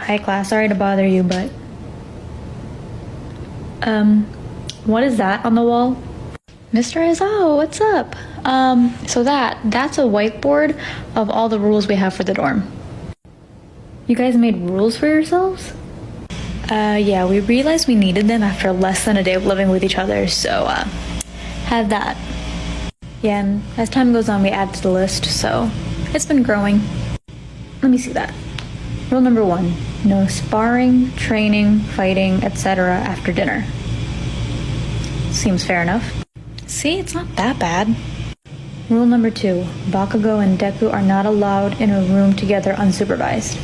Hi class, sorry to bother you, but what is that on the wall? Mr. Aizawa, what's up? So that's a whiteboard of all the rules we have for the dorm. You guys made rules for yourselves? Yeah, we realized we needed them after less than a day of living with each other, so have that. Yeah, and as time goes on we add to the list, so it's been growing. Let me see that. Rule number 1, no sparring, training, fighting, etc. after dinner. Seems fair enough. See, it's not that bad. Rule number 2, Bakugo and Deku are not allowed in a room together unsupervised.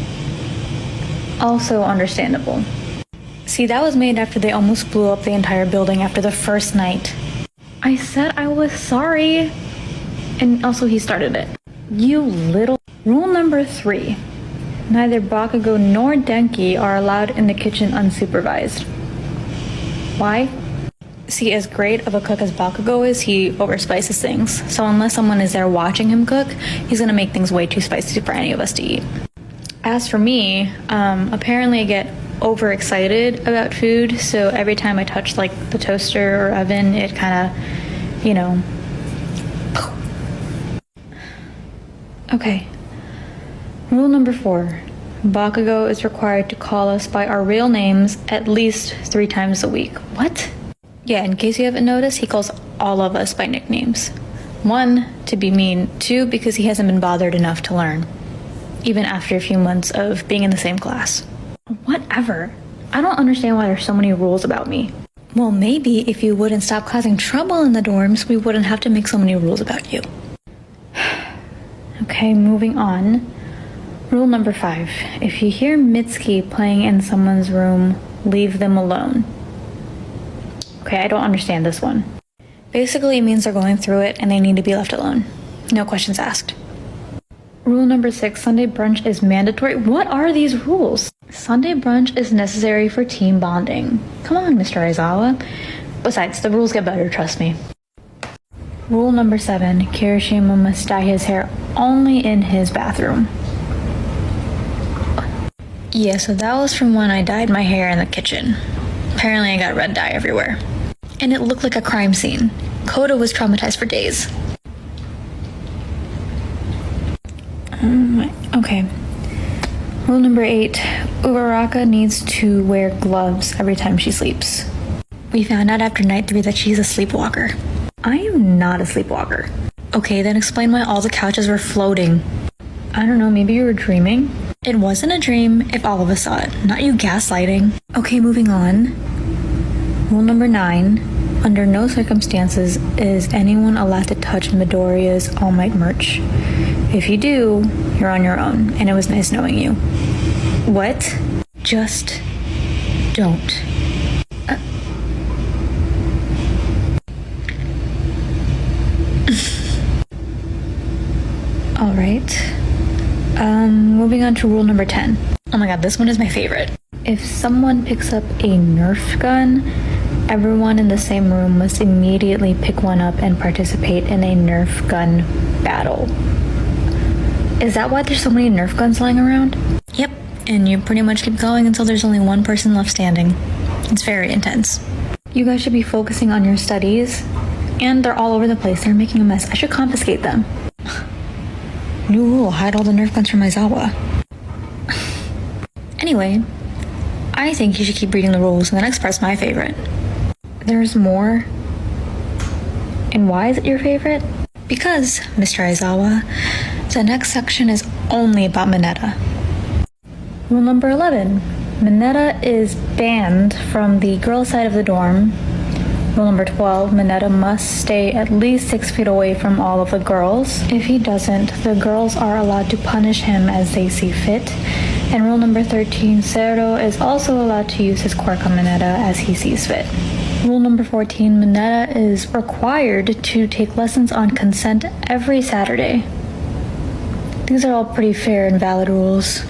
Also understandable. See, that was made after they almost blew up the entire building after the first night. I said I was sorry. And also he started it. You little... Rule number 3, neither Bakugo nor Denki are allowed in the kitchen unsupervised. Why? See, as great of a cook as Bakugo is, he overspices things. So unless someone is there watching him cook, he's gonna make things way too spicy for any of us to eat. As for me, apparently I get overexcited about food, so every time I touch like the toaster or oven, it kind of, you know... Okay. Rule number 4. Bakugo is required to call us by our real names at least 3 times a week. What? Yeah, in case you haven't noticed, he calls all of us by nicknames. 1, to be mean. 2, because he hasn't been bothered enough to learn. Even after a few months of being in the same class. Whatever. I don't understand why there's so many rules about me. Well, maybe if you wouldn't stop causing trouble in the dorms, we wouldn't have to make so many rules about you. Okay, moving on. Rule number 5. If you hear Mitsuki playing in someone's room, leave them alone. Okay, I don't understand this one. Basically, it means they're going through it and they need to be left alone. No questions asked. Rule number 6, Sunday brunch is mandatory. What are these rules? Sunday brunch is necessary for team bonding. Come on, Mr. Aizawa. Besides, the rules get better, trust me. Rule number 7, Kirishima must dye his hair only in his bathroom. Yeah, so that was from when I dyed my hair in the kitchen. Apparently I got red dye everywhere. And it looked like a crime scene. Koda was traumatized for days. Okay. Rule number 8, Uraraka needs to wear gloves every time she sleeps. We found out after night 3 that she's a sleepwalker. I am not a sleepwalker. Okay, then explain why all the couches were floating. I don't know, maybe you were dreaming? It wasn't a dream if all of us saw it, not you gaslighting. Okay, moving on. Rule number 9, under no circumstances is anyone allowed to touch Midoriya's All Might merch. If you do, you're on your own, and it was nice knowing you. What? Just don't. Alright. Moving on to rule number 10. Oh my god, this one is my favorite. If someone picks up a Nerf gun, everyone in the same room must immediately pick one up and participate in a Nerf gun battle. Is that why there's so many Nerf guns lying around? Yep, and you pretty much keep going until there's only one person left standing. It's very intense. You guys should be focusing on your studies, and they're all over the place. They're making a mess. I should confiscate them. New rule, hide all the Nerf guns from Aizawa. Anyway, I think you should keep reading the rules, and the next part's my favorite. There's more. And why is it your favorite? Because, Mr. Aizawa, the next section is only about Mineta. Rule number 11. Mineta is banned from the girls' side of the dorm. Rule number 12. Mineta must stay at least 6 feet away from all of the girls. If he doesn't, the girls are allowed to punish him as they see fit. And rule number 13. Sero is also allowed to use his quirk on Mineta as he sees fit. Rule number 14. Mineta is required to take lessons on consent every Saturday. These are all pretty fair and valid rules.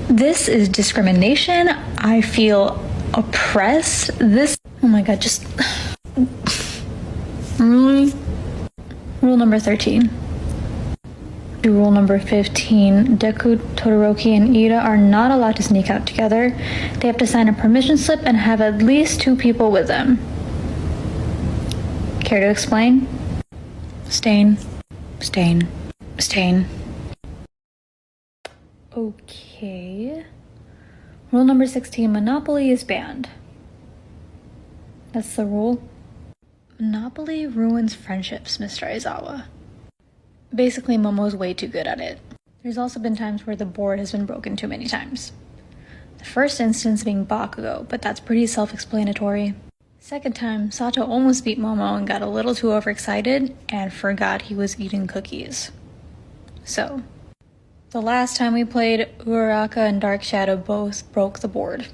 This is discrimination. I feel oppressed. Oh my god, just... Really? Rule number 13. Rule number 15. Deku, Todoroki, and Ida are not allowed to sneak out together. They have to sign a permission slip and have at least 2 people with them. Care to explain? Stain. Stain. Stain. Okay. Rule number 16. Monopoly is banned. That's the rule. Monopoly ruins friendships, Mr. Aizawa. Basically, Momo's way too good at it. There's also been times where the board has been broken too many times. The first instance being Bakugo, but that's pretty self-explanatory. Second time, Sato almost beat Momo and got a little too overexcited and forgot he was eating cookies. So, the last time we played, Uraraka and Dark Shadow both broke the board.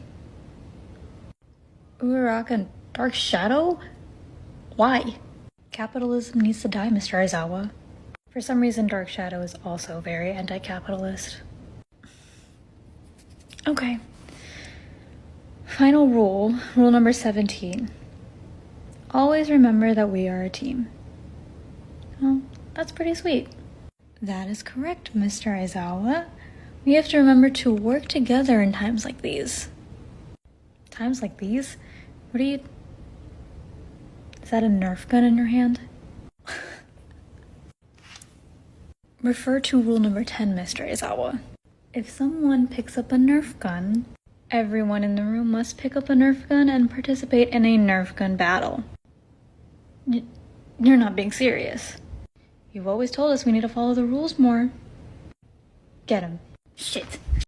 Uraraka and Dark Shadow? Why? Capitalism needs to die, Mr. Aizawa. For some reason, Dark Shadow is also very anti-capitalist. Okay. Final rule, rule number 17. Always remember that we are a team. Well, that's pretty sweet. That is correct, Mr. Aizawa. We have to remember to work together in times like these. Times like these? What are you... Is that a Nerf gun in your hand? Refer to rule number 10, Mr. Aizawa. If someone picks up a Nerf gun, everyone in the room must pick up a Nerf gun and participate in a Nerf gun battle. You're not being serious. You've always told us we need to follow the rules more. Get him. Shit.